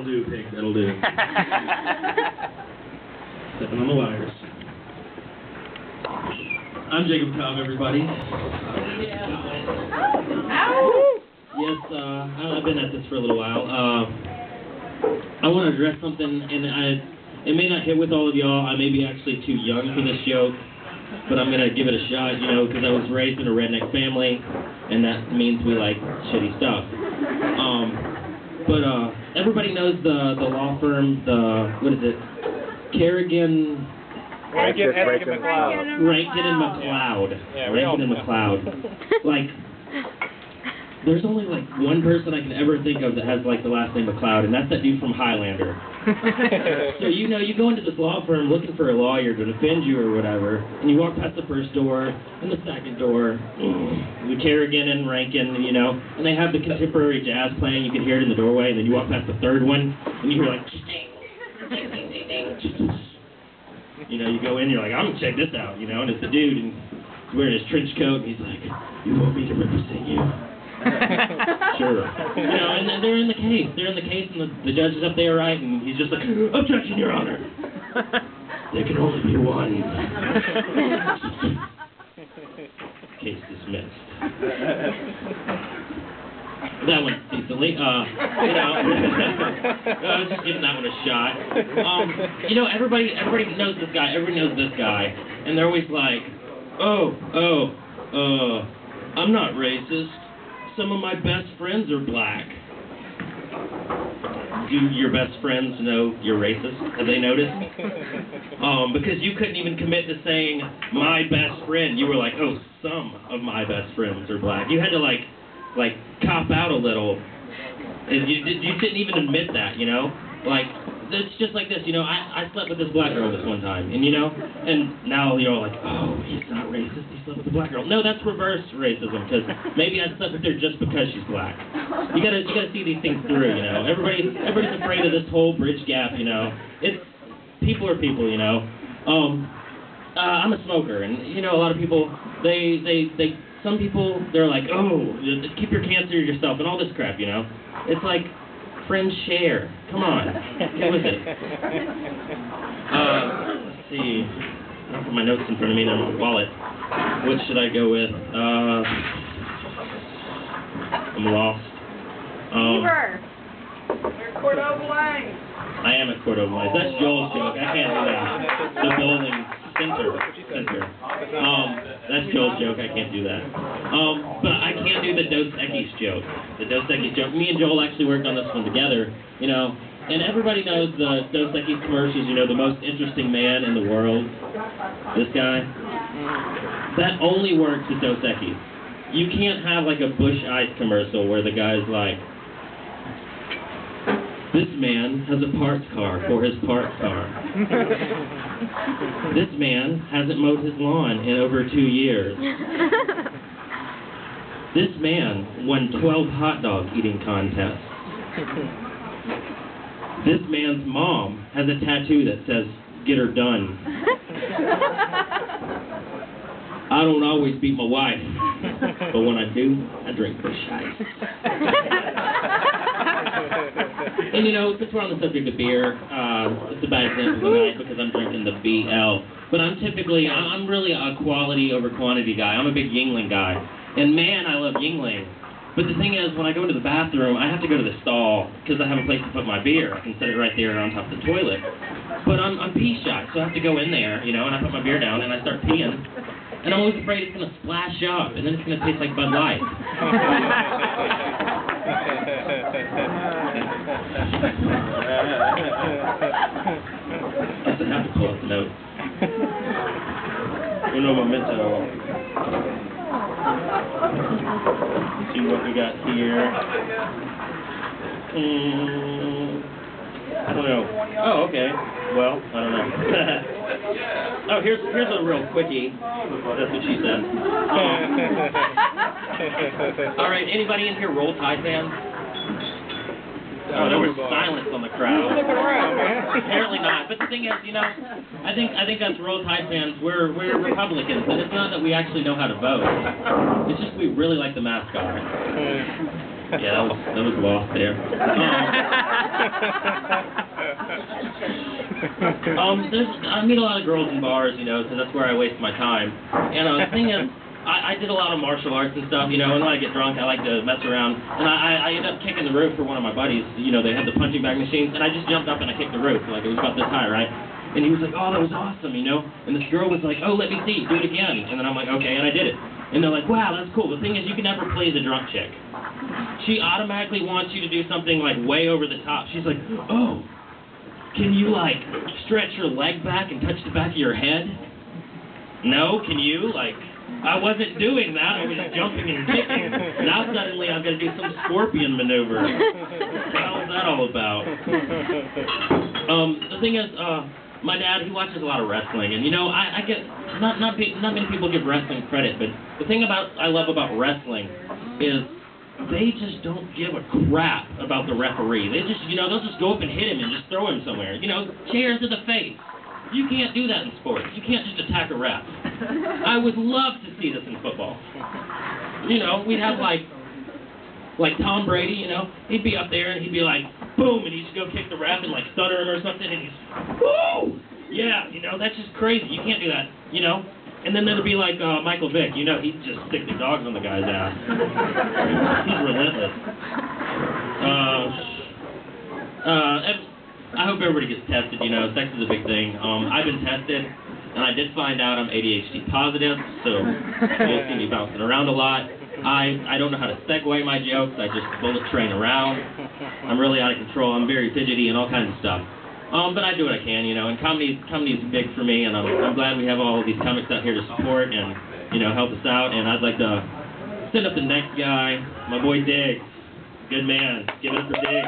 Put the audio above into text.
That'll do, pig. That'll do. Stepping on the wires. I'm Jacob Cobb, everybody. Yes, I've been at this for a little while. I want to address something, and it may not hit with all of y'all. I may be actually too young for this joke, but I'm going to give it a shot, you know, because I was raised in a redneck family, and that means we like shitty stuff. But everybody knows the law firm, what is it? Rankin and McLeod. Yeah, Rankin and McLeod. Like, there's only like one person I can ever think of that has like the last name McLeod, and that's that dude from Highlander. So you know, you go into this law firm looking for a lawyer to defend you or whatever, and you walk past the first door and the second door, the Kerrigan and Rankin, you know, and they have the contemporary jazz playing. You can hear it in the doorway, and then you walk past the third one, and you hear like, you know, you go in, you're like, I'm gonna check this out, you know, and it's the dude, and he's wearing his trench coat, and he's like, you want me to represent you? Sure. You know, and they're in the case. and the judge is up there, right, and he's just like, objection, Your Honor. There can only be one. Case dismissed. That one decently. You know, I was just giving that one a shot. You know, everybody knows this guy. Everybody knows this guy, and they're always like, I'm not racist. Some of my best friends are black. Do your best friends know you're racist? Have they noticed? Because you couldn't even commit to saying my best friend. You were like, oh, some of my best friends are black. You had to like cop out a little. And you didn't even admit that, you know? Like, it's just like this, you know, I slept with this black girl this one time, and you know, and now you're all like, oh, he's not racist, he slept with a black girl. No, that's reverse racism, because maybe I slept with her just because she's black. You gotta see these things through, you know. Everybody's afraid of this whole bridge gap, you know. People are people, you know. I'm a smoker, and you know, a lot of people, some people, they're like, oh, keep your cancer to yourself, and all this crap, you know. It's like, friends share. Come on. Get with it. Let's see. I don't put my notes in front of me, they're in my wallet. What should I go with? I'm lost. You're Cordova Lane. I am at Cordova Lane. That's Joel's joke. I can't do that. The bowling center. That's Joel's joke. I can't do that. But I can do the Dos Equis joke. The Dos Equis joke. Me and Joel actually worked on this one together, you know. And everybody knows the Dos Equis commercials, you know, the most interesting man in the world. This guy. That only works with Dos Equis. You can't have like a Busch Ice commercial where the guy's like, this man has a parts car for his parts car. This man hasn't mowed his lawn in over 2 years. This man won 12 hot dog eating contests. This man's mom has a tattoo that says, get her done. I don't always beat my wife, but when I do, I drink Busch Ice. And you know, since we're on the subject of beer, it's a bad example tonight because I'm drinking the BL. But I'm really a quality over quantity guy. I'm a big Yingling guy. And man, I love Yingling. But the thing is, when I go into the bathroom, I have to go to the stall because I have a place to put my beer. I can set it right there on top of the toilet. But I'm pee shy, so I have to go in there, you know, and I put my beer down and I start peeing. And I'm always afraid it's going to splash up, and then it's going to taste like Bud Light. Guess I have to pull up the notes. Uno momento. Let's see what we got here. I don't know. Oh, okay. Well, I don't know. Oh, here's a real quickie. That's what she said. All right, anybody in here Roll Tide fans? Oh, there was silence on the crowd. Apparently not. But the thing is, you know, I think us Roll Tide fans, we're Republicans, and it's not that we actually know how to vote. It's just we really like the mascot. Yeah, that was lost there. I meet a lot of girls in bars, you know, because that's where I waste my time. And the thing is, I did a lot of martial arts and stuff, you know, and when I get drunk, I like to mess around. And I ended up kicking the roof for one of my buddies. You know, they had the punching bag machines, and I just jumped up and I kicked the roof. Like, it was about this high, right? And he was like, oh, that was awesome, you know? And this girl was like, oh, let me see, do it again. And then I'm like, okay, and I did it. And they're like, wow, that's cool. The thing is, you can never play the drunk chick. She automatically wants you to do something, like, way over the top. She's like, oh, can you, like, stretch your leg back and touch the back of your head? No, can you? Like, I wasn't doing that. I was jumping and kicking. Now suddenly I'm going to do some scorpion maneuver. What the hell is that all about? The thing is, my dad, he watches a lot of wrestling, and you know, I get not many people give wrestling credit, but the thing I love about wrestling is they just don't give a crap about the referee. They just, you know, they'll just go up and hit him and just throw him somewhere. You know, chairs to the face. You can't do that in sports. You can't just attack a ref. I would love to see this in football. You know, we'd have like Tom Brady, you know, he'd be up there and he'd be like, boom, and he'd just go kick the ref and like stutter him or something, and he's, woo! Yeah, you know, that's just crazy. You can't do that, you know? And then there'd be like Michael Vick, you know, he'd just stick the dogs on the guy's ass. He's relentless. I hope everybody gets tested, you know, sex is a big thing. I've been tested, and I did find out I'm ADHD positive, so you'll see me bouncing around a lot. I don't know how to segue my jokes. I just bullet train around. I'm really out of control. I'm very fidgety and all kinds of stuff. But I do what I can, you know, and comedy's big for me, and I'm glad we have all of these comics out here to support and, you know, help us out. And I'd like to send up the next guy, my boy Diggs. Good man. Give it up for Diggs.